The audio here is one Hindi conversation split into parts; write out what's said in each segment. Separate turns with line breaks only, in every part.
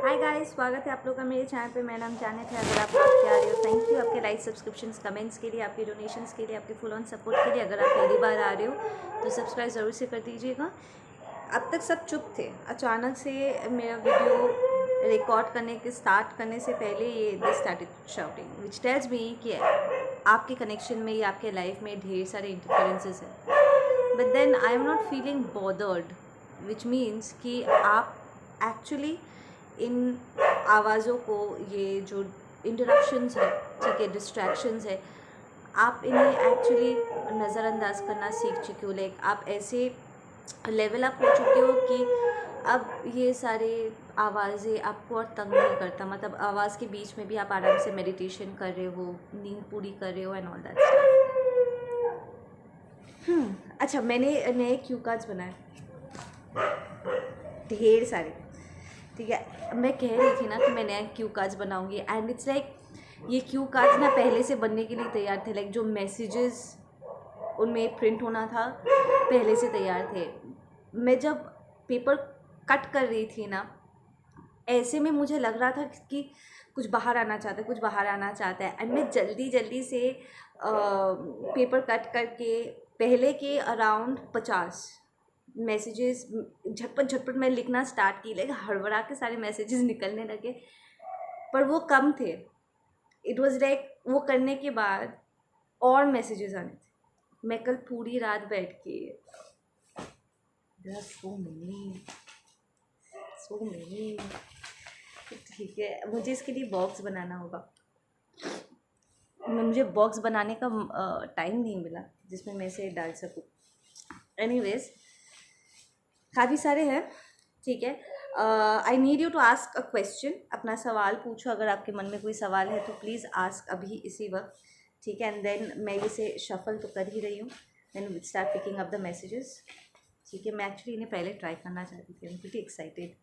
हाय गाइस, स्वागत है आप लोग का मेरे चैनल पे। मेरा नाम जानित है। अगर आप क्या आ रहे हो, थैंक यू आपके लाइक, सब्सक्रिप्शंस, कमेंट्स के लिए, आपके डोनेशंस के लिए, आपके फुल ऑन सपोर्ट के लिए। अगर आप पहली बार आ रहे हो तो सब्सक्राइब ज़रूर से कर दीजिएगा। अब तक सब चुप थे, अचानक से मेरा वीडियो रिकॉर्ड स्टार्ट करने से पहले ये they started shouting, which tells me कि आपके कनेक्शन में या आपके लाइफ में ढेर सारे इंटरफेरेंसेस हैं। But then I am not feeling bothered, which means कि आप एक्चुअली इन आवाज़ों को, ये जो इंटरप्शंस है, ठीक है, डिस्ट्रैक्शंस है, आप इन्हें एक्चुअली नज़रअंदाज करना सीख चुके हो। लाइक आप ऐसे लेवल अप हो चुके हो कि अब ये सारे आवाज़ें आपको और तंग नहीं करता। मतलब आवाज़ के बीच में भी आप आराम से मेडिटेशन कर रहे हो, नींद पूरी कर रहे हो एंड ऑल दैट स्टफ। अच्छा, मैंने नए क्यू कार्ड्स बनाए ढेर सारे, ठीक है। मैं कह रही थी ना कि मैं नया क्यू कार्ड्स बनाऊंगी, एंड इट्स लाइक ये क्यू कार्ड्स ना पहले से बनने के लिए तैयार थे। लाइक जो मैसेजेस उनमें प्रिंट होना था पहले से तैयार थे। मैं जब पेपर कट कर रही थी ना, ऐसे में मुझे लग रहा था कि कुछ बाहर आना चाहता है, कुछ बाहर आना चाहता है, एंड मैं जल्दी जल्दी से पेपर कट करके पहले के अराउंड 50 मैसेजेस झटपट झटपट मैं लिखना स्टार्ट की। लाइक हड़बड़ा के सारे मैसेजेस निकलने लगे, पर वो कम थे। इट वाज लाइक वो करने के बाद और मैसेजेस आने थे। मैं कल पूरी रात बैठ के सो मैनी, ठीक है, मुझे इसके लिए बॉक्स बनाना होगा। मुझे बॉक्स बनाने का टाइम नहीं मिला जिसमें मैं इसे डाल सकूँ। एनीवेज, काफ़ी सारे हैं, ठीक है। I need you to ask a question. अपना सवाल पूछो, अगर आपके मन में कोई सवाल है तो प्लीज़ आस्क अभी इसी वक्त, ठीक है। एंड देन मैं इसे शफल तो कर ही रही हूँ, then start picking up the messages, ठीक है। मैं एक्चुअली इन्हें पहले ट्राई करना चाहती थी, I am pretty excited.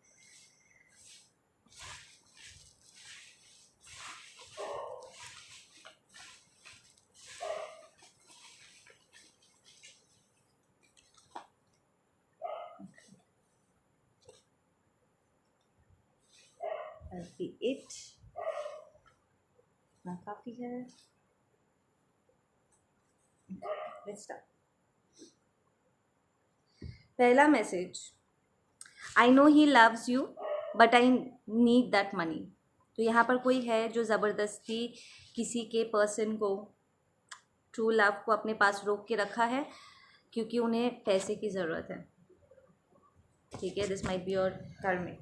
It ना काफ़ी है। Let's start. पहला message, I know he loves you but I need that money. तो यहाँ पर कोई है जो ज़बरदस्ती किसी के पर्सन को, ट्रू लव को अपने पास रोक के रखा है क्योंकि उन्हें पैसे की ज़रूरत है, ठीक है। This might be your karmic.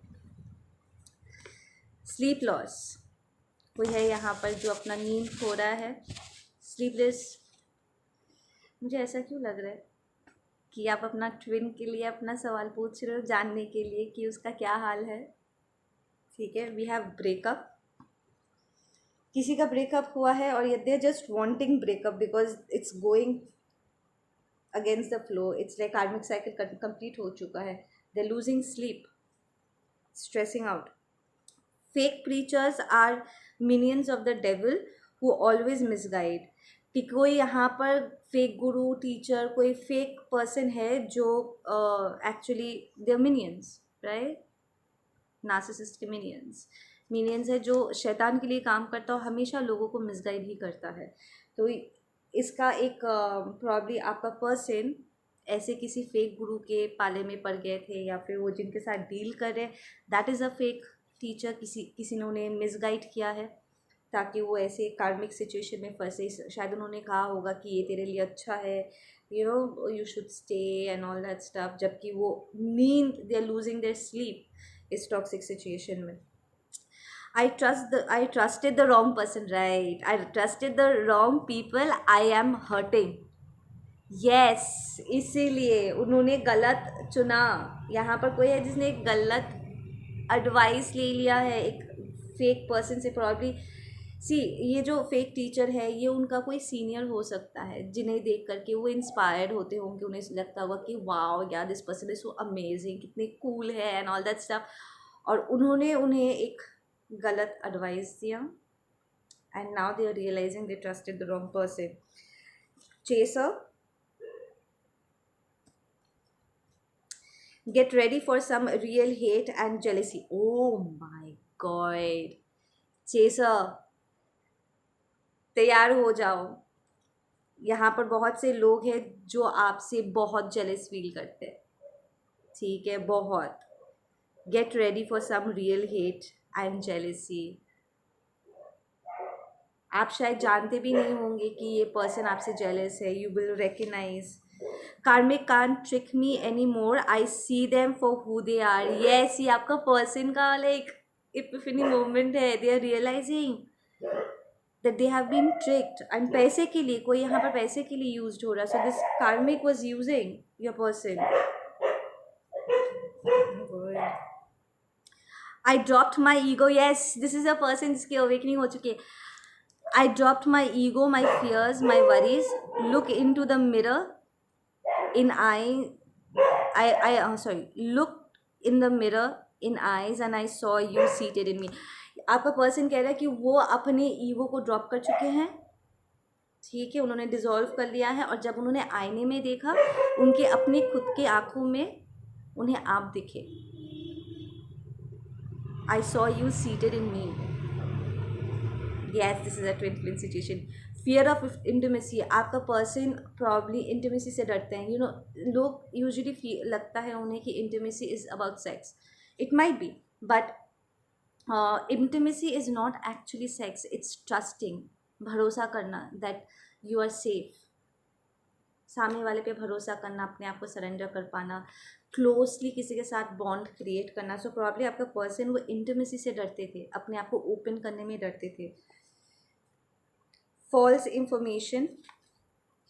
Sleep loss, कोई है यहाँ पर जो अपना नींद खो रहा है, स्लीपलेस। मुझे ऐसा क्यों लग रहा है कि आप अपना ट्विन के लिए अपना सवाल पूछ रहे हो, जानने के लिए कि उसका क्या हाल है, ठीक है। वी हैव ब्रेकअप, किसी का ब्रेकअप हुआ है और they are just wanting breakup because it's going against the flow. It's like karmic cycle complete हो चुका है। They losing sleep, stressing out. Fake preachers are minions of the devil who always misguide, कि कोई यहाँ पर फेक गुरु, टीचर, कोई फेक पर्सन है जो actually they minions, right, narcissist के मिनियंस है जो शैतान के लिए काम करता है और हमेशा लोगों को मिसगाइड ही करता है। तो इसका एक प्रॉब्ली आपका पर्सन ऐसे किसी फेक गुरु के पाले में पड़ गए थे, या फिर वो जिनके साथ डील कर रहे, that is a fake teacher. किसी ने उन्हें मिसगाइड किया है ताकि वो ऐसे कार्मिक सिचुएशन में फंसे। शायद उन्होंने कहा होगा कि ये तेरे लिए अच्छा है, you know, you should stay and all that stuff, जबकि वो नींद, they are losing their sleep इस टॉक्सिक सिचुएशन में। I trusted the wrong person, right? I trusted the wrong people. I am hurting. Yes, इसीलिए उन्होंने गलत चुना। यहाँ पर कोई है जिसने एक गलत एडवाइस ले लिया है एक फेक पर्सन से, प्रॉब्ली। सी, ये जो फेक टीचर है ये उनका कोई सीनियर हो सकता है, जिन्हें देख करके वो इंस्पायर्ड होते होंगे। उन्हें लगता होगा कि वाओ यार, this person is so amazing, कितने कूल है एंड ऑल दैट स्टफ, और उन्होंने उन्हें एक गलत एडवाइस दिया, and now they are realising they trusted the wrong person. चेसर, get ready for some real hate and jealousy. Oh my God, chaser तैयार हो जाओ। यहाँ पर बहुत से लोग हैं जो आपसे बहुत जेलस फील करते हैं, ठीक है, बहुत। Get ready for some real hate and jealousy. आप शायद जानते भी नहीं होंगे कि ये पर्सन आपसे जेलस है। You will recognise karmic can't trick me any more, I see them for who they are. Yes, ये आपका पर्सन का लाइक इपिफनी मोमेंट है। They are realising that they have been tricked, and पैसे के लिए, कोई यहाँ पर पैसे के लिए यूज्ड हो रहा है। so this karmic was using your person. I dropped my ego. Yes, this is a person जिसकी awakening हो चुकी है। I dropped my ego, my fears, my worries. Look into the mirror. Look in the mirror in eyes and I saw you seated in me. आपका पर्सन कह रहा है कि वो अपने ईगो को ड्रॉप कर चुके हैं, ठीक है, उन्होंने डिजॉल्व कर लिया है। और जब उन्होंने आईने में देखा, उनके अपने खुद के आंखों में उन्हें आप दिखे। I saw you seated in me. Yes, this is a twin flame situation. Fear of intimacy, आपका पर्सन प्रॉब्ली इंटीमेसी से डरते हैं। लोग यूजुअली लगता है उन्हें कि intimacy is about sex. It might be, but intimacy is not actually sex, it's trusting, भरोसा करना दैट यू आर सेफ, सामने वाले पे भरोसा करना, अपने आप को सरेंडर कर पाना, क्लोजली किसी के साथ बॉन्ड क्रिएट करना। सो प्रॉब्ली आपका पर्सन वो इंटीमेसी से डरते थे, अपने आप को ओपन करने में डरते थे। False information,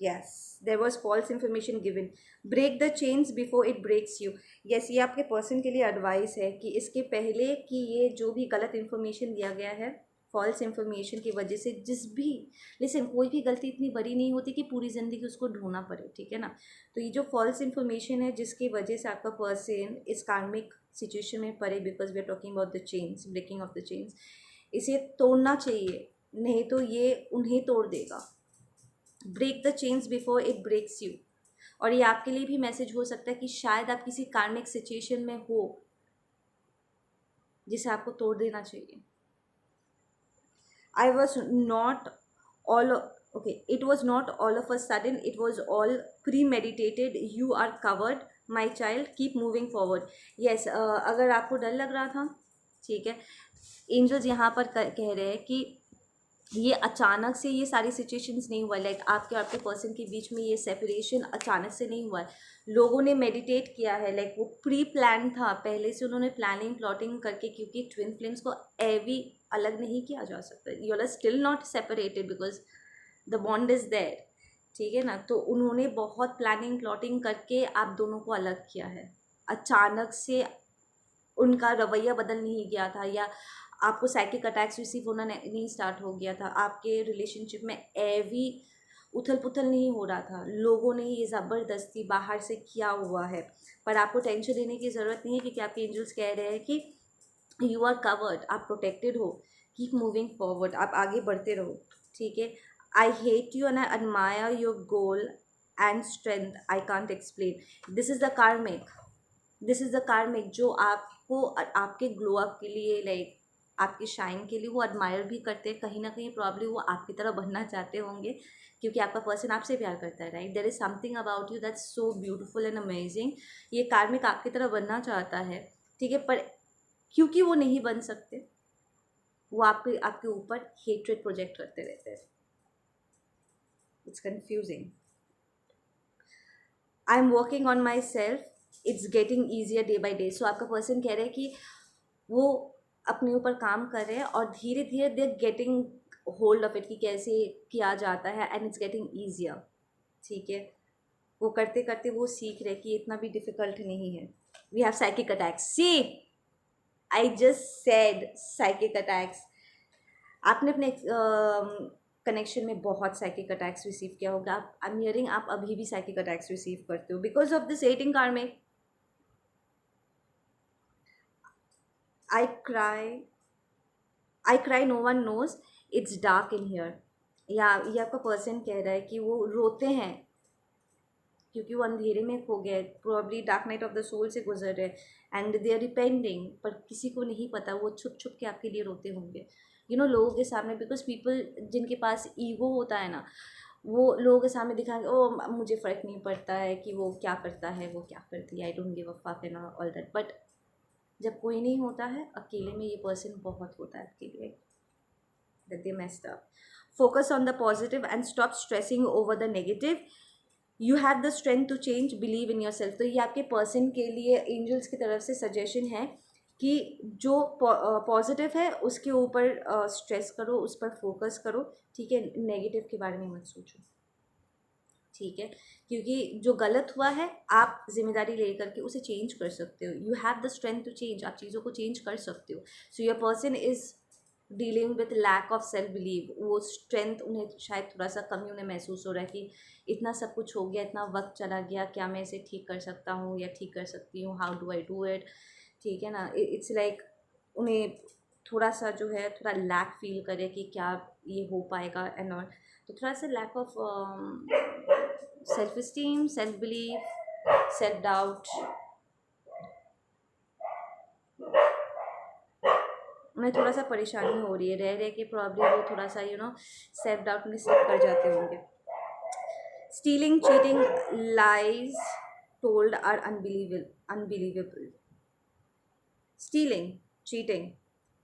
yes, there was false information given. Break the chains before it breaks you. Yes, ये आपके पर्सन के लिए एडवाइस है कि इसके पहले कि ये जो भी गलत इन्फॉर्मेशन दिया गया है, फॉल्स इन्फॉर्मेशन की वजह से लिसन, कोई भी गलती इतनी बड़ी नहीं होती कि पूरी ज़िंदगी उसको ढूंढना पड़े, ठीक है ना। तो ये जो फॉल्स इन्फॉर्मेशन है जिसकी वजह से आपका पर्सन इस कार्मिक सिचुएशन में पड़े, because we are talking about the chains, breaking off the chains, इसे तोड़ना चाहिए, नहीं तो ये उन्हें तोड़ देगा। Break the chains before it breaks you. और ये आपके लिए भी मैसेज हो सकता है कि शायद आप किसी कार्मिक सिचुएशन में हो जिसे आपको तोड़ देना चाहिए। I was not all okay. It was not all of a sudden. It was all premeditated. You are covered, my child. Keep moving forward. Yes. अगर आपको डर लग रहा था, ठीक है, एंजल्स यहाँ पर कह रहे हैं कि ये अचानक से ये सारी सिचुएशंस नहीं हुआ। लाइक आपके और आपके पर्सन के बीच में ये सेपरेशन अचानक से नहीं हुआ है। लोगों ने मेडिटेट किया है, लाइक वो प्री प्लान था, पहले से उन्होंने प्लानिंग प्लॉटिंग करके, क्योंकि ट्विन फ्लेम्स को एवी अलग नहीं किया जा सकता। You are still not separated because the bond is there, ठीक है ना। तो उन्होंने बहुत प्लानिंग प्लॉटिंग करके आप दोनों को अलग किया है। अचानक से उनका रवैया बदल नहीं गया था, या आपको साइकिक अटैक्स रिसीव होना नहीं स्टार्ट हो गया था। आपके रिलेशनशिप में एवी उथल पुथल नहीं हो रहा था। लोगों ने ये ज़बरदस्ती बाहर से किया हुआ है, पर आपको टेंशन लेने की ज़रूरत नहीं है, क्योंकि आपके एंजल्स कह रहे हैं कि यू आर कवर्ड, आप प्रोटेक्टेड हो। कीप मूविंग फॉरवर्ड, आप आगे बढ़ते रहो, ठीक है। I hate you and I admire your goal and strength, I can't explain. This is the कार्मिक, दिस इज़ द कार्मिक जो आपको आपके ग्लो अप के लिए, लाइक आपकी शाइन के लिए वो एडमायर भी करते हैं। कहीं ना कहीं प्रॉब्लम वो आपकी तरह बनना चाहते होंगे, क्योंकि आपका पर्सन आपसे प्यार करता है, right. There is something about you that's so beautiful and amazing. ये कार्मिक आपकी तरह बनना चाहता है, ठीक है, पर क्योंकि वो नहीं बन सकते, वो आपके ऊपर हेट्रेड प्रोजेक्ट करते रहते हैं। It's confusing. I am working on myself, it's getting easier day by day. So आपका पर्सन कह रहे हैं कि वो अपने ऊपर काम कर रहे हैं और धीरे धीरे they are getting hold of it, कि कैसे किया जाता है, एंड इट्स गेटिंग ईजियर, ठीक है। वो करते करते वो सीख रहे कि इतना भी डिफ़िकल्ट नहीं है। We have psychic attacks, see I just said psychic attacks. आपने अपने कनेक्शन में बहुत साइकिक अटैक्स रिसीव किया होगा। आई एम हियरिंग आप अभी भी साइकिक अटैक्स रिसीव करते हो बिकॉज ऑफ दिस एटिंग कार्मिक। I cry, no one knows, it's dark in here। या ये आपका पर्सन कह रहा है कि वो रोते हैं, क्योंकि वो अंधेरे में खो गए, probably dark night of the soul से गुजर रहे, एंड दे आर रिपेंडिंग, पर किसी को नहीं पता, वो छुप छुप के आपके लिए रोते होंगे लोगों के सामने, बिकॉज पीपल जिनके पास ईगो होता है ना, वो लोगों के सामने दिखाएंगे, ओ मुझे फ़र्क नहीं पड़ता है कि वो क्या करता है, वो क्या करती है, I don't give a fuck and all that. But जब कोई नहीं होता है, अकेले में ये पर्सन बहुत होता है आपके लिए, that they messed up. Focus on the positive and stop stressing over the negative. You have the strength to change, believe in yourself. तो ये आपके पर्सन के लिए एंजल्स की तरफ से सजेशन है कि जो पॉजिटिव है उसके ऊपर स्ट्रेस करो, उस पर फोकस करो, ठीक है, नेगेटिव के बारे में मत सोचो, ठीक है, क्योंकि जो गलत हुआ है आप जिम्मेदारी लेकर के उसे चेंज कर सकते हो। You have the strength to change, आप चीज़ों को चेंज कर सकते हो। So your person is dealing with lack of self believe, वो स्ट्रेंथ उन्हें शायद थोड़ा सा कमी उन्हें महसूस हो रहा है कि इतना सब कुछ हो गया, इतना वक्त चला गया, क्या मैं इसे ठीक कर सकता हूँ या ठीक कर सकती हूँ, how do I do it, ठीक है ना। इट्स लाइक उन्हें थोड़ा सा जो है थोड़ा लैक फील करे कि क्या ये हो पाएगा एंड ऑल, तो थोड़ा सा lack of self esteem, self believe, self doubt, उन्हें थोड़ा सा परेशानी हो रही है, रह रह के प्रॉब्लम, वो थोड़ा सा सेल्फ डाउट में स्लिप कर जाते होंगे। Stealing, cheating, lies told are unbelievable. Stealing, cheating,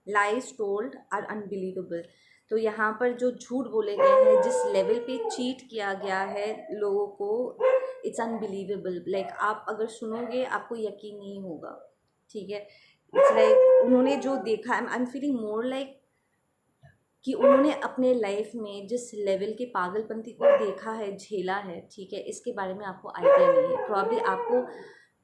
lies told are unbelievable. तो यहाँ पर जो झूठ बोले गए हैं, जिस लेवल पे चीट किया गया है लोगों को, इट्स अनबिलीवेबल। लाइक आप अगर सुनोगे आपको यकीन नहीं होगा, ठीक है। इट्स लाइक उन्होंने जो देखा, I am feeling more like कि उन्होंने अपने लाइफ में जिस लेवल के पागलपंती को देखा है, झेला है, ठीक है, इसके बारे में आपको आइडिया नहीं है। प्रॉब्लली आपको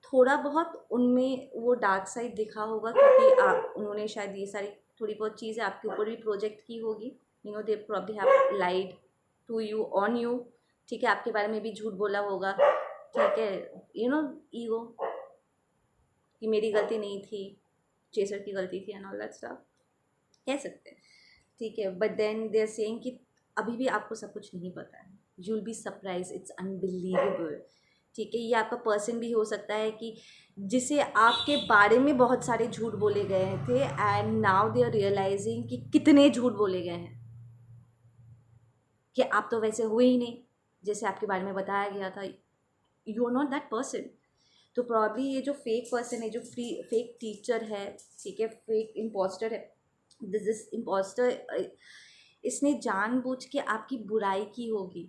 थोड़ा बहुत उनमें वो डार्क साइड दिखा होगा, क्योंकि उन्होंने शायद ये सारी थोड़ी बहुत चीज़ें आपके ऊपर भी प्रोजेक्ट की होगी, they probably have lied to you, on you, ठीक है, आपके बारे में भी झूठ बोला होगा, ठीक है, ईगो कि मेरी गलती नहीं थी, चेसर की गलती थी एंड ऑल दैट स्टफ, कह सकते हैं, ठीक है। But then they are saying कि अभी भी आपको सब कुछ नहीं पता है, you will be surprise, it's unbelievable, ठीक है। ये आपका पर्सन भी हो सकता है कि जिसे आपके बारे में बहुत सारे झूठ बोले गए थे, and now they are realising कि कितने झूठ बोले गए हैं, कि आप तो वैसे हुए ही नहीं जैसे आपके बारे में बताया गया था, you are not that person. तो प्रॉब्ली ये जो फेक पर्सन है, जो फेक टीचर है, ठीक है, फेक इम्पोस्टर है, दिस इम्पोस्टर, इसने जानबूझ के आपकी बुराई की होगी,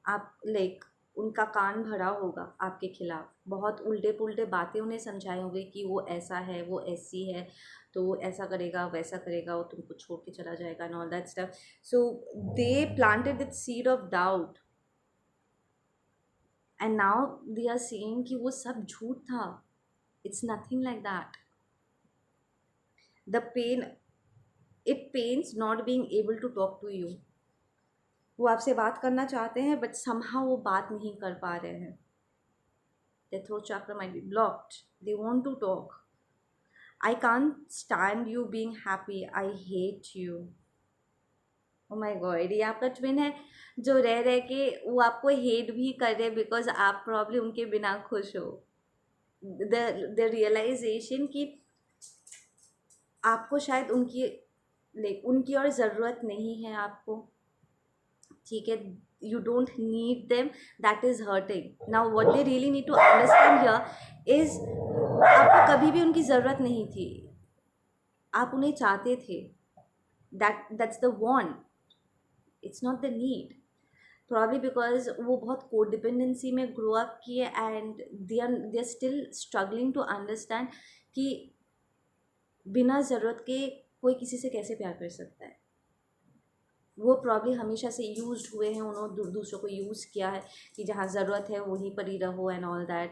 आप लाइक उनका कान भरा होगा आपके खिलाफ, बहुत उल्टे पुल्टे बातें उन्हें समझाए होंगे कि वो ऐसा है, वो ऐसी है, तो वो ऐसा करेगा, वैसा करेगा, वो तुमको छोड़ के चला जाएगा and all that stuff. So they planted that seed of doubt, and now they are saying कि वो सब झूठ था, it's nothing like that. The pain, it pains not being able to talk to you. वो आपसे बात करना चाहते हैं बट समहाउ वो बात नहीं कर पा रहे हैं, their throat chakra might be blocked, they want to talk, I can't stand you being happy, I hate you। Oh my God, ये आपका ट्विन है जो रह रह के वो आपको हेट भी कर रहे बिकॉज आप प्रॉब्लम उनके बिना खुश हो। द रियलाइजेशन कि आपको शायद उनकी और ज़रूरत नहीं है आपको, ठीक है, you don't need them, that is hurting। now what they really need to understand here is आपको कभी भी उनकी ज़रूरत नहीं थी, आप उन्हें चाहते थे, that's the want, it's not the need। probably because वो बहुत कोडिपेंडेंसी में ग्रो अप किए, and they are still struggling to understand कि बिना ज़रूरत के कोई किसी से कैसे प्यार कर सकता है। वो प्रॉब्ली हमेशा से यूज्ड हुए हैं, उन्होंने दूसरों को यूज़ किया है कि जहाँ ज़रूरत है वहीं पर ही रहो एंड ऑल दैट,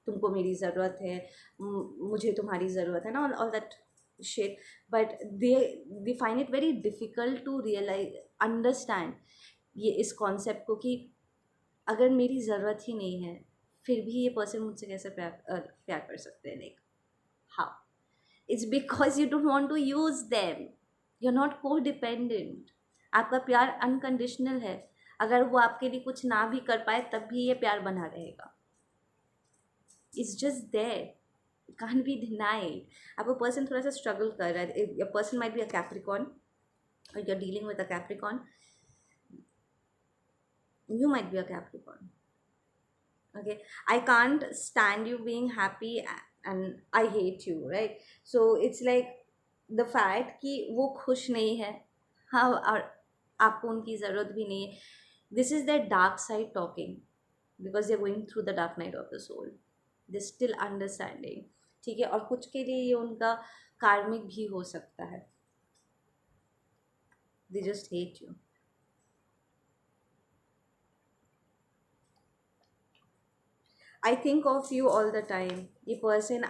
तुमको मेरी ज़रूरत है, मुझे तुम्हारी ज़रूरत है ना, all that shit. But they find it very difficult to realise, understand ये इस कॉन्सेप्ट को कि अगर मेरी ज़रूरत ही नहीं है फिर भी ये पर्सन मुझसे कैसे प्यार कर सकते हैं। Like how, it's because you don't want to use them, you are not codependent. आपका प्यार अनकंडीशनल है, अगर वो आपके लिए कुछ ना भी कर पाए तब भी ये प्यार बना रहेगा, it's just there, can't be denied. अब वो पर्सन थोड़ा सा स्ट्रगल कर रहा है, person might be a Capricorn or you're dealing with a Capricorn, you might be a Capricorn. Okay, I can't stand you being happy and I hate you, right? So it's like the fact कि वो खुश नहीं है, हाँ, और आपको उनकी ज़रूरत भी नहीं है. This is their dark side talking because they're going through the dark night of the soul. They're still understanding. ठीक है, और कुछ के लिए ये उनका कार्मिक भी हो सकता है. They just hate you. I think of you all the time. ये पर्सन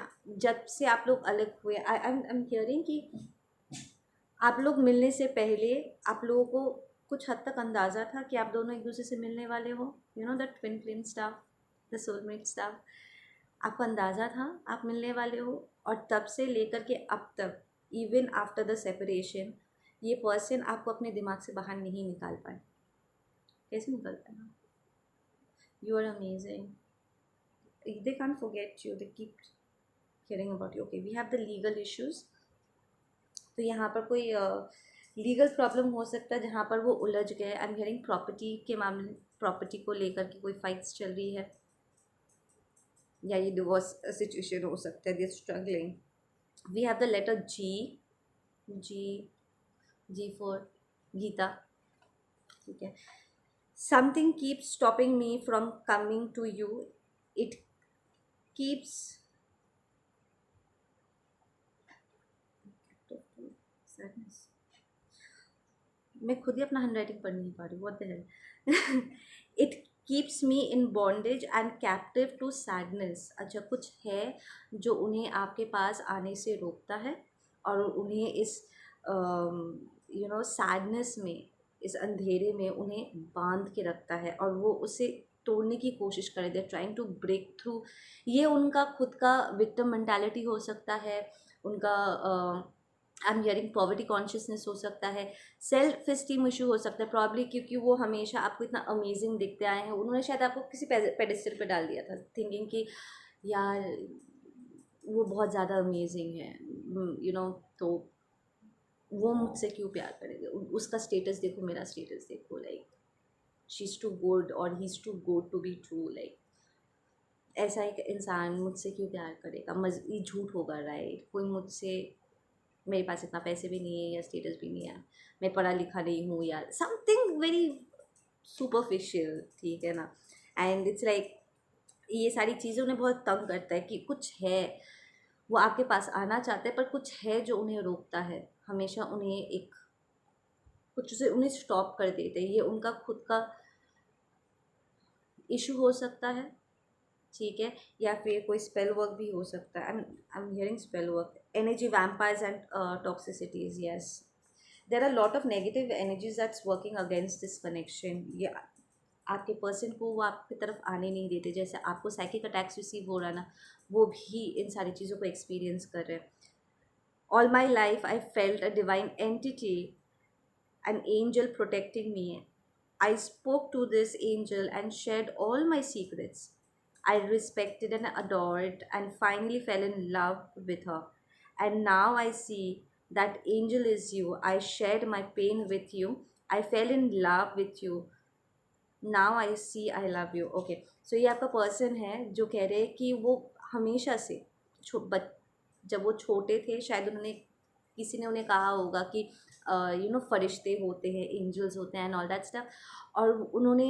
जब से आप लोग अलग हुए, आई एम हियरिंग कि आप लोग मिलने से पहले आप लोगों को कुछ हद तक अंदाज़ा था कि आप दोनों एक दूसरे से मिलने वाले हो. You know the twin flame staff, the soulmate staff. आपको अंदाज़ा था आप मिलने वाले हो, और तब से लेकर के अब तक, इवन आफ्टर द सेपरेशन, ये पर्सन आपको अपने दिमाग से बाहर नहीं निकाल पाए. कैसे निकल पाए? You are amazing. They can't forget you, they keep hearing about you. Okay, we have the legal issues. तो यहाँ पर कोई लीगल प्रॉब्लम हो सकता है जहाँ पर वो उलझ गए. आई एम हियरिंग प्रॉपर्टी के मामले, प्रॉपर्टी को लेकर के कोई फाइट्स चल रही है, या ये डिवोर्स सिचुएशन हो सकता है. They struggling. We have the letter G. G, G for Gita. ठीक है. Something keeps stopping me from coming to you. It keeps sadness. मैं खुद ही अपना हैंड राइटिंग पढ़ नहीं पा रही. What the hell. It keeps me in bondage and captive to sadness. अच्छा, कुछ है जो उन्हें आपके पास आने से रोकता है और उन्हें इस यू नो सैडनेस में, इस अंधेरे में उन्हें बांध के रखता है, और वो उसे तोड़ने की कोशिश करे. They trying to break through. ये उनका खुद का विक्टिम मेंटालिटी हो सकता है, उनका आई एम हियरिंग पॉवर्टी कॉन्शियसनेस हो सकता है, सेल्फ इस्टीम इशू हो सकता है. प्रॉब्ली क्योंकि वो हमेशा आपको इतना अमेजिंग दिखते आए हैं, उन्होंने शायद आपको किसी पेडिस्टल पे डाल दिया था, थिंकिंग कि यार वो बहुत ज़्यादा अमेजिंग है, यू नो. तो वो मुझसे क्यों प्यार करेंगे? उसका स्टेटस देखो, मेरा स्टेटस देखो, like she is too good और he is too good to be true. Like ऐसा एक इंसान मुझसे क्यों प्यार करेगा? ये झूठ होगा, राइट? कोई मुझसे, मेरे पास इतना पैसे भी नहीं है या स्टेटस भी नहीं है, मैं पढ़ा लिखा नहीं हूँ, या समथिंग वेरी सुपरफिशियल. ठीक है ना. एंड इट्स लाइक ये सारी चीज़ें उन्हें बहुत तंग करता है कि कुछ है, वो आपके पास आना चाहते हैं पर कुछ है जो उन्हें रोकता है. हमेशा उन्हें एक कुछ से उन्हें स्टॉप कर देते हैं. ये उनका खुद का इशू हो सकता है. ठीक है. या फिर कोई स्पेल वर्क भी हो सकता है. I am hearing spell work. Energy vampires and toxicities. Yes, there are lot of negative energies that's working against this connection. ये आपके पर्सन को वो आपकी तरफ आने नहीं देते. जैसे आपको साइकिक अटैक्स रिसीव हो रहा ना, वो भी इन सारी चीज़ों को एक्सपीरियंस कर रहे हैं. All my life I felt a divine entity, an angel protecting me. I spoke to this angel and shared all my secrets. I respected and adored and finally fell in love with her. And now I see that angel is you. I shared my pain with you. I fell in love with you. Now I see I love you. Okay. So ये आपका पर्सन है जो कह रहे हैं कि वो हमेशा से जब वो छोटे थे, शायद उन्होंने, किसी ने उन्हें कहा होगा कि यू नो फरिश्ते होते हैं, एंजल्स होते हैं एंड ऑल दैट स्टफ, और उन्होंने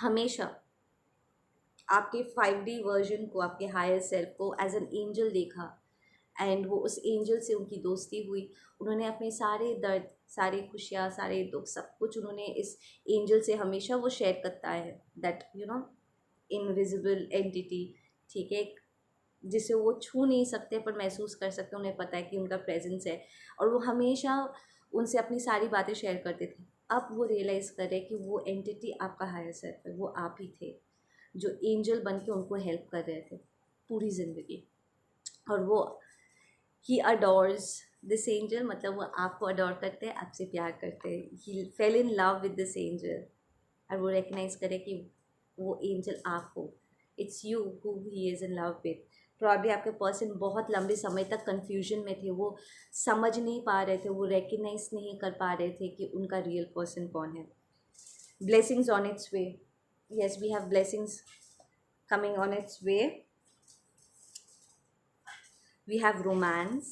हमेशा आपके 5D वर्जन को, आपके हायर सेल्फ को एज एन एंजल देखा. एंड वो उस एंजल से उनकी दोस्ती हुई. उन्होंने अपने सारे दर्द, सारी खुशियाँ, सारे दुख, सब कुछ उन्होंने इस एंजल से हमेशा वो शेयर करता है. That you know invisible entity. ठीक है. जिसे वो छू नहीं सकते पर महसूस कर सकते. उन्हें पता है कि उनका प्रेजेंस है, और वो हमेशा उनसे अपनी सारी बातें शेयर करते थे. अब वो रियलाइज़ करे कि वो एंटिटी आपका हायर सेल्फ है, वो आप ही थे जो एंजल बन के उनको हेल्प कर रहे थे पूरी ज़िंदगी. और वो ही अडोर्स दिस एंजल, मतलब वो आपको अडोर करते हैं, आपसे प्यार करते हैं. He fell in love with this angel, और वो रिकग्नाइज़ करे कि वो एंजल आप हो. It's you who he is in love with. Probably आपके पर्सन बहुत लंबे समय तक कन्फ्यूजन में थे, वो समझ नहीं पा रहे थे, वो रिकग्नाइज नहीं कर पा रहे थे कि उनका रियल पर्सन कौन है। Blessings on it's way, yes, we have blessings coming on its way. We have romance,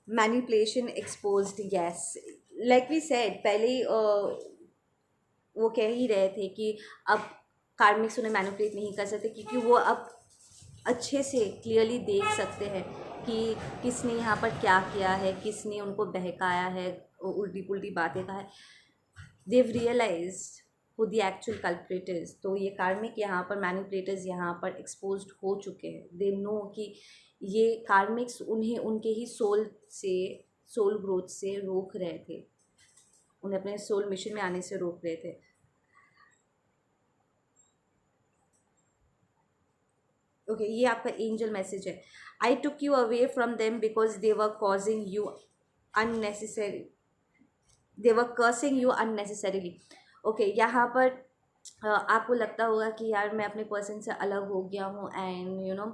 manipulation exposed, yes, like we said पहले ही वो कह ही रहे थे कि अब कार्मिक्स उन्हें मैनिपुलेट नहीं कर सकते, क्योंकि वो अब अच्छे से क्लियरली देख सकते हैं कि किसने यहाँ पर क्या किया है, किसने उनको बहकाया है, उल्टी पुल्टी बातें कहा है। They've realised who the actual culprit is. तो ये कार्मिक यहाँ पर मैनिपुलेटर्स यहाँ पर एक्सपोज्ड हो चुके हैं। दे नो कि ये कार्मिक्स उन्हें उनके ही सोल ग्रोथ से रोक रहे थे, उन्हें अपने सोल मिशन में आने से रोक रहे थे। ओके ये आपका एंजल मैसेज है। I took you away from them because they were causing you unnecessary, they were cursing you unnecessarily. Okay यहाँ पर आपको लगता होगा कि यार मैं अपने पर्सन से अलग हो गया हूँ एंड यू नो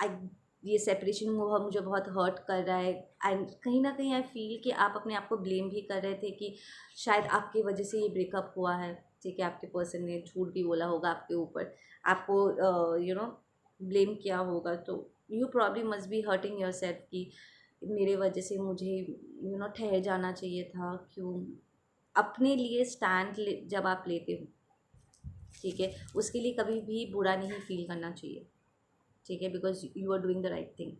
आई, ये सेपरेशन मुझे बहुत हर्ट कर रहा है। एंड कहीं ना कहीं आई फील कि आप अपने आप को ब्लेम भी कर रहे थे कि शायद आपकी वजह से ये ब्रेकअप हुआ है। ठीक है, आपके पर्सन ने झूठ भी बोला होगा आपके ऊपर, आपको यू नो ब्लेम किया होगा। तो you probably must be hurting your self कि मेरे वजह से मुझे यू नो ठहर जाना चाहिए था। क्यों अपने लिए स्टैंड जब आप लेते हो, ठीक है, उसके लिए कभी भी बुरा नहीं फील करना चाहिए। ठीक है, because you are doing the right thing.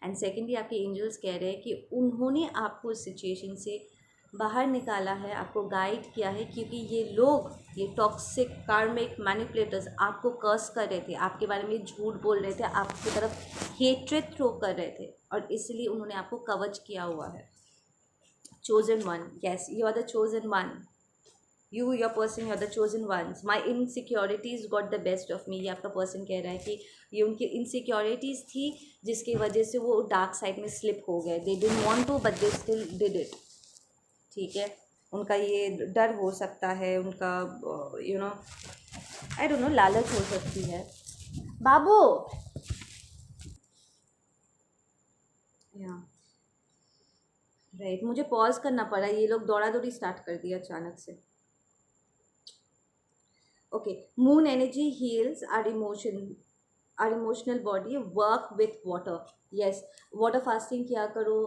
And secondly आपके एंजल्स कह रहे हैं कि उन्होंने आपको इस सिचुएशन से बाहर निकाला है, आपको गाइड किया है, क्योंकि ये लोग, ये टॉक्सिक कार्मिक मैनिपुलेटर्स आपको कर्स कर रहे थे, आपके बारे में झूठ बोल रहे थे, आपकी तरफ हेट्रेड थ्रो कर रहे थे, और इसलिए उन्होंने आपको कवच किया हुआ है। chosen one, yes, you are the chosen one, your person, you are the chosen ones. My insecurities got the best of me, ये आपका पर्सन कह रहा है कि ये उनकी इनसिक्योरिटीज़ थी जिसकी वजह से वो डार्क साइड में स्लिप हो गए। They didn't want to but they still did it. ठीक है, उनका ये डर हो सकता है, उनका you know I don't know लालच हो सकती है। बाबू या राइट, मुझे पॉज करना पड़ा, ये लोग दौड़ा दौड़ी स्टार्ट कर दिया अचानक से। Okay, moon energy heals our emotional body, work with water. Yes, water fasting किया करो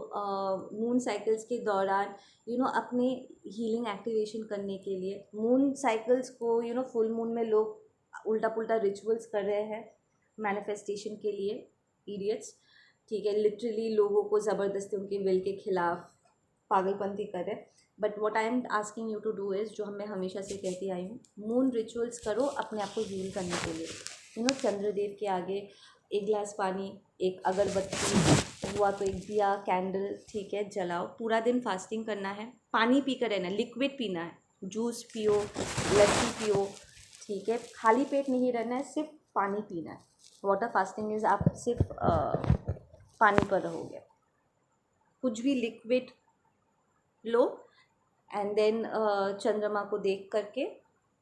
मून साइकिल्स के दौरान, यू नो अपने हीलिंग एक्टिवेशन करने के लिए। मून साइकिल्स को यू नो फुल मून में लोग उल्टा पुल्टा रिचुअल्स कर रहे हैं मैनिफेस्टेशन के लिए, इडियट्स। ठीक है, लिटरली लोगों को ज़बरदस्ती उनके विल के खिलाफ पागलपंती कर रहे हैं। But what I am asking you to do is, जो मैं हमेशा से कहती आई हूँ, मून रिचुअल्स करो अपने आप को हील करने के लिए। यू नो चंद्रदेव के आगे एक गिलास पानी, एक अगरबत्ती हुआ तो एक दिया, कैंडल, ठीक है, जलाओ। पूरा दिन फास्टिंग करना है, पानी पी कर रहना, लिक्विड पीना है, जूस पियो, लस्सी पियो, ठीक है, खाली पेट नहीं रहना है, सिर्फ पानी पीना है। वाटर फास्टिंग इज़ आप सिर्फ पानी पर रहोगे, कुछ भी लिक्विड लो एंड देन चंद्रमा को देख करके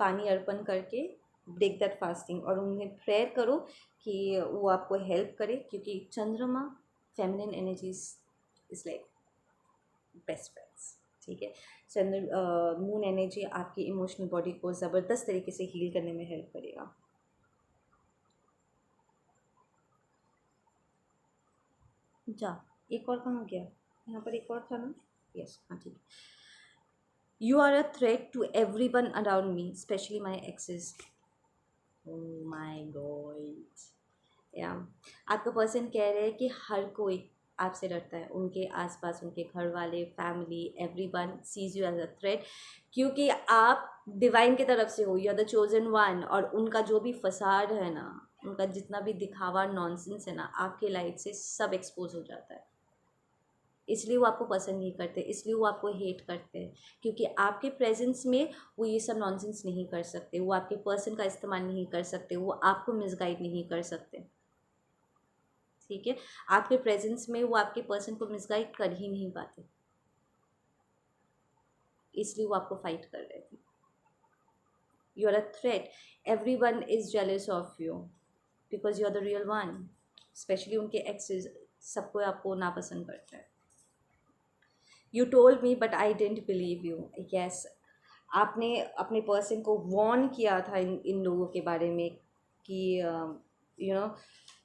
पानी अर्पण करके ब्रेक दैट फास्टिंग, और उन्हें प्रेयर करो कि वो आपको हेल्प करे, क्योंकि चंद्रमा feminine energies is like best friends. ठीक है, मून एनर्जी आपकी इमोशनल बॉडी को ज़बरदस्त तरीके से हील करने में हेल्प करेगा। जा, एक और कहाँ गया, यहाँ पर एक और था ना, यस, हाँ ठीक है। You are a threat to everyone around me, especially my exes. Oh my God. Yeah. आपका पर्सन कह रहे हैं कि हर कोई आपसे डरता है, उनके आसपास, उनके घर वाले, family, everyone sees you as a threat, क्योंकि आप डिवाइन की तरफ से हो, you are the chosen one. और उनका जो भी फसाद है ना, उनका जितना भी दिखावा नॉनसेंस है ना, आपके लाइट से सब एक्सपोज हो जाता है। इसलिए वो आपको पसंद नहीं करते, इसलिए वो आपको हेट करते हैं, क्योंकि आपके प्रेजेंस में वो ये सब नॉनसेंस नहीं कर सकते, वो आपके पर्सन का इस्तेमाल नहीं कर सकते, वो आपको मिसगाइड नहीं कर सकते। ठीक है, आपके प्रेजेंस में वो आपके पर्सन को मिसगाइड कर ही नहीं पाते, इसलिए वो आपको फाइट कर रहे थे। You are a threat, every one is jealous of you because you are the real one. Specially उनके एक्सेस सबको आपको नापसंद करता है। You told me but I don't believe you. Yes, आपने अपने पर्सन को वॉर्न किया था इन लोगों के बारे में कि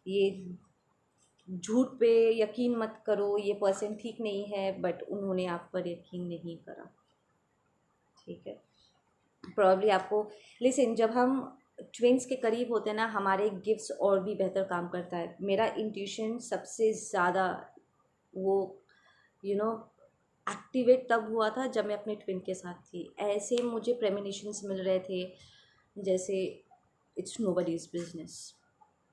ये झूठ पे यकीन मत करो, ये पर्सन ठीक नहीं है, बट उन्होंने आप पर यकीन नहीं करा। ठीक है, प्रॉब्ली आपको लिसन, जब हम ट्विंस के करीब होते हैं ना, हमारे गिफ्ट्स और भी बेहतर काम करता है। मेरा इंट्यूशन सबसे ज़्यादा वो एक्टिवेट तब हुआ था जब मैं अपने ट्विन के साथ थी। ऐसे मुझे प्रेमिनिशंस मिल रहे थे जैसे इट्स नोबडीज़ बिजनेस।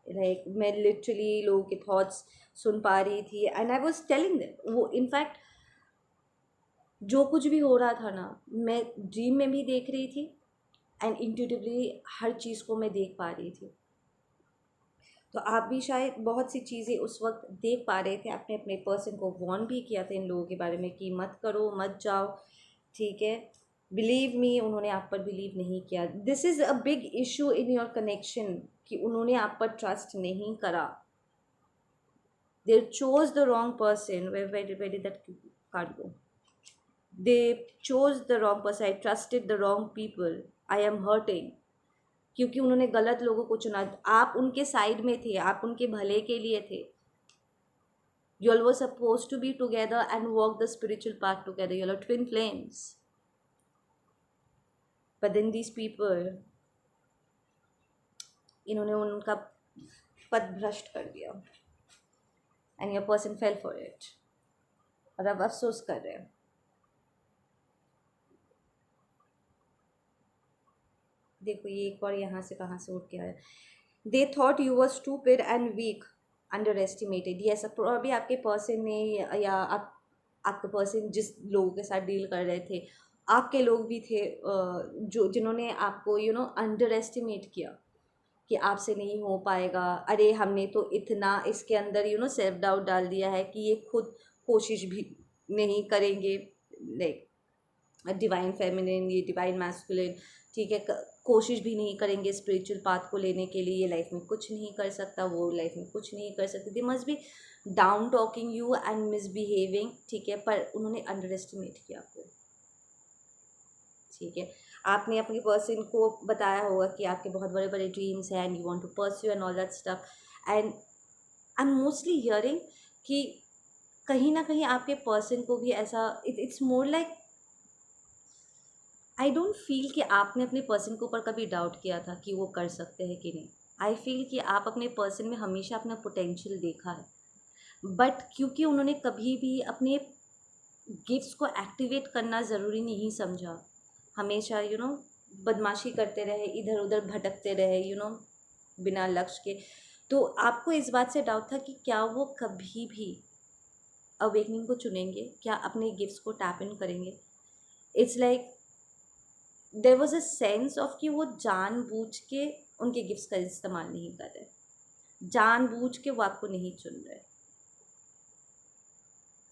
लाइक मैं लिटरली लोगों के थॉट्स सुन पा रही थी and I was telling them. वो इनफैक्ट जो कुछ भी हो रहा था ना, मैं ड्रीम में भी देख रही थी एंड इंट्यूटिवली हर चीज़ को मैं देख पा रही थी। तो आप भी शायद बहुत सी चीज़ें उस वक्त देख पा रहे थे। आपने अपने पर्सन को वॉर्न भी किया था इन लोगों के बारे में कि मत करो, मत जाओ। ठीक है, बिलीव मी, उन्होंने आप पर बिलीव नहीं किया। This is a big issue in your connection कि उन्होंने आप पर ट्रस्ट नहीं करा। They chose the wrong person. Very very that card go. They chose the wrong person. I trusted the wrong people. I am hurting क्योंकि उन्होंने गलत लोगों को चुना। आप उनके साइड में थे, आप उनके भले के लिए थे। You all were supposed to be together and walk the spiritual path together. You all are twin flames. But then these people, इन्होंने उनका पद भ्रष्ट कर दिया and your person fell for it. और अब अफसोस कर रहे हैं। देखो ये एक और यहाँ से कहाँ से उठ के आया। They thought you were stupid and weak, underestimated. Yes, probably आपके पर्सन ने या आपका पर्सन जिस लोगों के साथ डील कर रहे थे, आपके लोग भी थे जिन्होंने आपको अंडर एस्टिमेट किया कि आपसे नहीं हो पाएगा। अरे हमने तो इतना इसके अंदर सेल्फ डाउट डाल दिया है कि ये खुद कोशिश भी नहीं करेंगे। लाइक डिवाइन फेमिनिन, ये डिवाइन मैस्कुलिन, ठीक है, कोशिश भी नहीं करेंगे स्पिरिचुअल पाथ को लेने के लिए। ये लाइफ में कुछ नहीं कर सकता, वो लाइफ में कुछ नहीं कर सकते। They must be down talking you and misbehaving. ठीक है, पर उन्होंने अंडर एस्टिमेट किया आपको। ठीक है, आपने अपने पर्सन को बताया होगा कि आपके बहुत बड़े बड़े ड्रीम्स हैं and you want to pursue and all that stuff. And I am mostly hearing कि कहीं ना कहीं आपके पर्सन को भी ऐसा, it's more like, I don't feel कि आपने अपने पर्सन के ऊपर कभी डाउट किया था कि वो कर सकते हैं कि नहीं। आई फील कि आप अपने पर्सन में हमेशा अपना पोटेंशियल देखा है, बट क्योंकि उन्होंने कभी भी अपने गिफ्ट्स को एक्टिवेट करना ज़रूरी नहीं समझा, हमेशा बदमाशी करते रहे, इधर उधर भटकते रहे बिना लक्ष्य के। तो आपको इस बात से डाउट था कि क्या वो कभी भी अवेकनिंग को चुनेंगे, क्या अपने गिफ्ट्स को टैप इन करेंगे। It's like there was a sense of कि वो जानबूझ के उनके गिफ्ट्स का इस्तेमाल नहीं कर रहे, जानबूझ के वो आपको नहीं चुन रहे।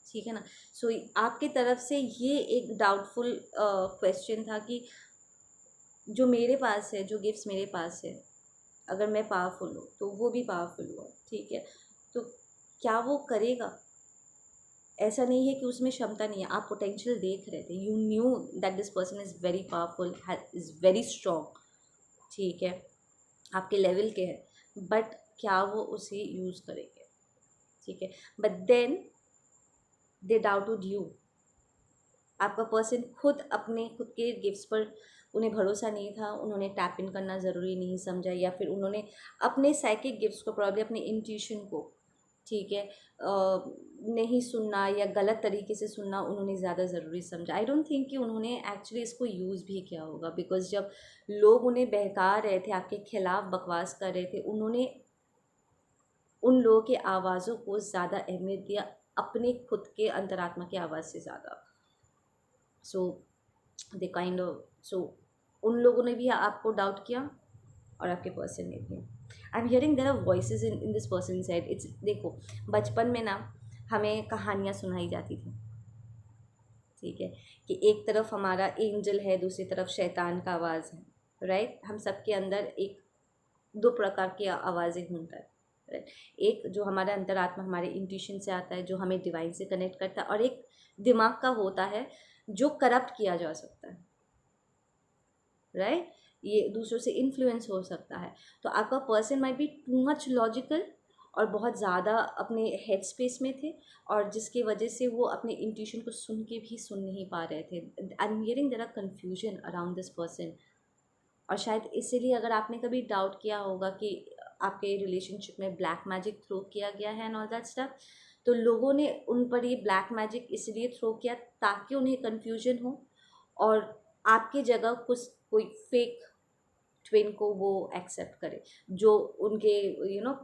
ठीक है ना। सो आपकी तरफ से ये एक डाउटफुल क्वेश्चन था कि जो मेरे पास है, जो गिफ्ट्स मेरे पास है, अगर मैं पावरफुल हूँ तो वो भी पावरफुल हुआ। ठीक है, तो क्या वो करेगा। ऐसा नहीं है कि उसमें क्षमता नहीं है, आप पोटेंशियल देख रहे थे। You knew that this person is very powerful, is very strong. ठीक है, आपके लेवल के हैं, बट क्या वो उसे यूज़ करेंगे। ठीक है, but then they doubted you. आपका पर्सन खुद के गिफ्ट्स पर उन्हें भरोसा नहीं था, उन्होंने टैप इन करना ज़रूरी नहीं समझा, या फिर उन्होंने अपने साइकिक गिफ्ट्स को, प्रॉब्लम अपने इंट्यूशन को, ठीक है, नहीं सुनना या गलत तरीके से सुनना उन्होंने ज़्यादा ज़रूरी समझा। आई डोंट थिंक कि उन्होंने एक्चुअली इसको यूज़ भी किया होगा, बिकॉज जब लोग उन्हें बहका रहे थे, आपके खिलाफ बकवास कर रहे थे, उन्होंने उन लोगों के आवाज़ों को ज़्यादा अहमियत दिया अपने खुद के अंतरात्मा की आवाज़ से ज़्यादा। सो दे काइंड ऑफ, सो उन लोगों ने भी आपको डाउट किया और आपके पर्सन ने भी। I am hearing there are voices in this person side. It's, देखो बचपन में ना हमें कहानियाँ सुनाई जाती थी। ठीक है, कि एक तरफ हमारा एंजल है, दूसरी तरफ शैतान का आवाज़ है। राइट। हम सबके अंदर एक दो प्रकार की आवाज़ें घूमता है, राइट। एक जो हमारा अंतरात्मा हमारे इंट्यूशन से आता है, जो हमें डिवाइन से कनेक्ट करता है, और एक दिमाग का होता है जो करप्ट किया जा सकता है, राइट। ये दूसरों से इन्फ्लुएंस हो सकता है। तो आपका person might be too much logical और बहुत ज़्यादा अपने हेड स्पेस में थे, और जिसकी वजह से वो अपने इंट्यूशन को सुन के भी सुन नहीं पा रहे थे। I am hearing there are confusion around this person. और शायद इसीलिए अगर आपने कभी डाउट किया होगा कि आपके रिलेशनशिप में ब्लैक मैजिक थ्रो किया गया है एंड ऑल दैट स्टफ, तो लोगों ने उन पर ये ब्लैक मैजिक इसलिए थ्रो किया ताकि उन्हें कन्फ्यूजन हो, और आपकी जगह कुछ कोई फेक ट्विन को वो एक्सेप्ट करे जो उनके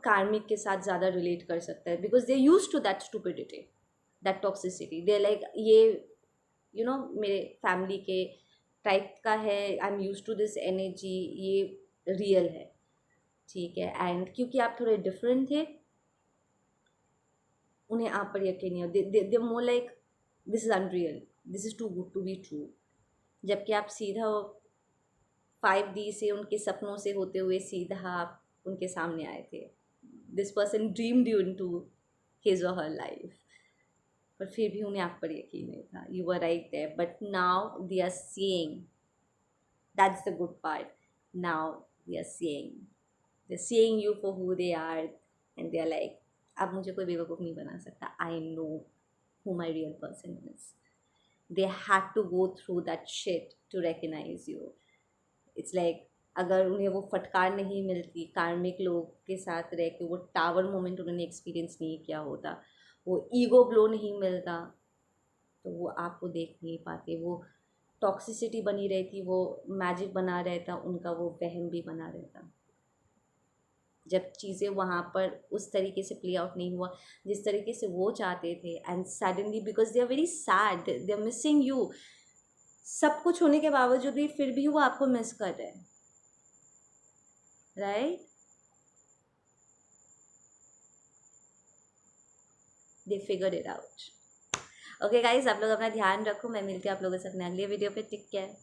कार्मिक के साथ ज़्यादा रिलेट कर सकता है, because they use to that stupidity, that toxicity. They like ये मेरे फैमिली के टाइप का है, I am use to this energy, ये रियल है, ठीक है। एंड क्योंकि आप थोड़े डिफरेंट थे, उन्हें आप पर यकीन नहीं हो, they more like this is unreal, this is too good to be true. जबकि आप सीधा 5D से, उनके सपनों से होते हुए सीधा आप उनके सामने आए थे। This person dreamed you in to his or her life, पर फिर भी उन्हें आप पर यकीन नहीं था। You were right there, but now they are seeing, that's the good part. Now they are seeing you for who they are, and they are like, अब मुझे कोई बेवकूफ़ नहीं बना सकता। I know who my real person is. They had to go through that shit to recognise you. It's like अगर उन्हें वो फटकार नहीं मिलती, कार्मिक लोग के साथ रह के वो टावर मोमेंट उन्होंने एक्सपीरियंस नहीं किया होता, वो ईगो ब्लो नहीं मिलता, तो वो आपको देख नहीं पाते। वो टॉक्सिसिटी बनी रहती, वो मैजिक बना रहता, उनका वो वहम भी बना रहता, जब चीज़ें वहाँ पर उस तरीके से प्ले आउट नहीं हुआ जिस तरीके से वो चाहते थे। And suddenly because they are very sad, they are missing you, सब कुछ होने के बावजूद भी फिर भी वो आपको मिस कर रहे हैं, right. They figure it out. Okay guys, आप लोग अपना ध्यान रखो। मैं मिलती हूँ आप लोगों से अपने अगले वीडियो पे। Take care.